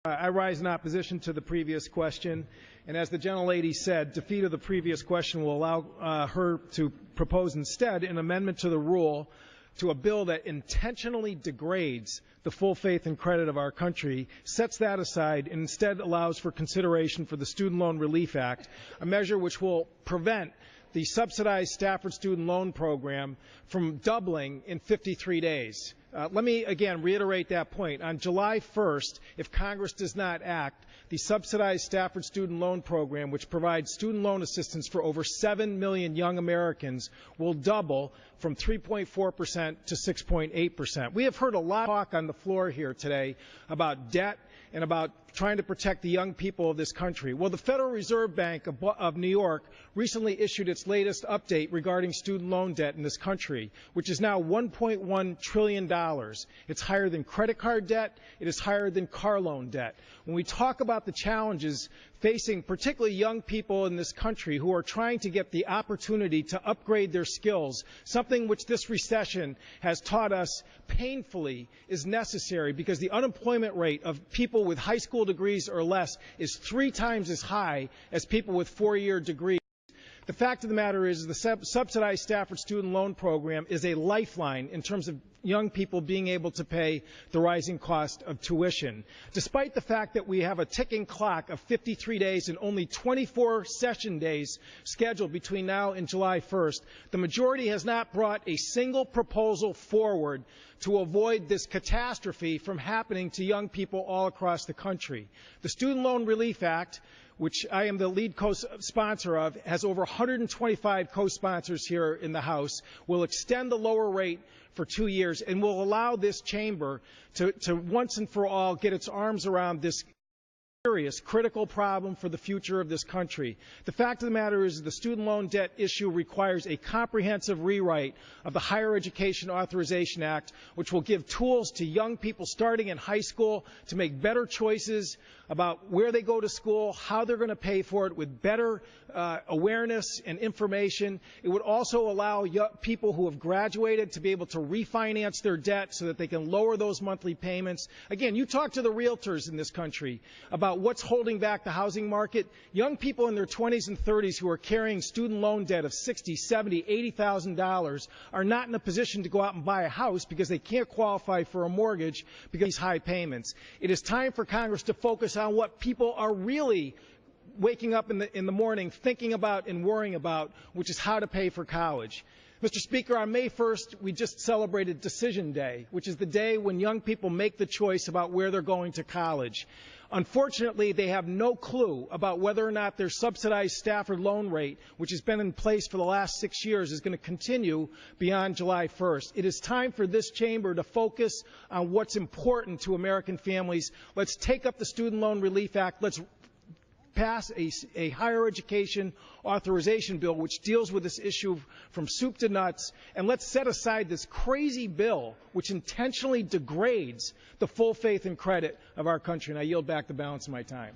I rise in opposition to the previous question, and as the gentlelady said, defeat of the previous question will allow her to propose instead an amendment to the rule to a bill that intentionally degrades the full faith and credit of our country, sets that aside, and instead allows for consideration for the Student Loan Relief Act, a measure which will prevent the subsidized Stafford student loan program from doubling in 53 days. Let me again reiterate that point. On July 1st, if Congress does not act, the subsidized Stafford student loan program, which provides student loan assistance for over 7 million young Americans, will double from 3.4% to 6.8%. We have heard a lot of talk on the floor here today about debt and about trying to protect the young people of this country. Well, the Federal Reserve Bank of New York recently issued its latest update regarding student loan debt in this country, which is now $1.1 trillion. It's higher than credit card debt. It is higher than car loan debt. When we talk about the challenges facing particularly young people in this country who are trying to get the opportunity to upgrade their skills, something which this recession has taught us painfully is necessary because the unemployment rate of people with high school degrees or less is 3 times as high as people with 4-year degrees. The fact of the matter is the subsidized Stafford student loan program is a lifeline in terms of young people being able to pay the rising cost of tuition. Despite the fact that we have a ticking clock of 53 days and only 24 session days scheduled between now and July 1st, the majority has not brought a single proposal forward to avoid this catastrophe from happening to young people all across the country. The Student Loan Relief Act, which I am the lead co-sponsor of, has over 125 co-sponsors here in the House, will extend the lower rate for 2 years and will allow this chamber to once and for all get its arms around this serious, critical problem for the future of this country. The fact of the matter is the student loan debt issue requires a comprehensive rewrite of the Higher Education Authorization Act, which will give tools to young people starting in high school to make better choices about where they go to school, how they're going to pay for it with better awareness and information. It would also allow people who have graduated to be able to refinance their debt so that they can lower those monthly payments. Again, you talk to the realtors in this country about what's holding back the housing market. Young people in their 20s and 30s who are carrying student loan debt of $60,000, $70,000, $80,000 are not in a position to go out and buy a house because they can't qualify for a mortgage because of these high payments. It is time for Congress to focus on what people are really waking up in the morning thinking about and worrying about, which is how to pay for college. Mr. Speaker, on May 1st, we just celebrated Decision Day, which is the day when young people make the choice about where they're going to college. Unfortunately, they have no clue about whether or not their subsidized Stafford loan rate, which has been in place for the last 6 years, is going to continue beyond July 1st. It is time for this chamber to focus on what's important to American families. Let's take up the Student Loan Relief Act. Let's pass a higher education authorization bill which deals with this issue from soup to nuts, and let's set aside this crazy bill which intentionally degrades the full faith and credit of our country. And I yield back the balance of my time.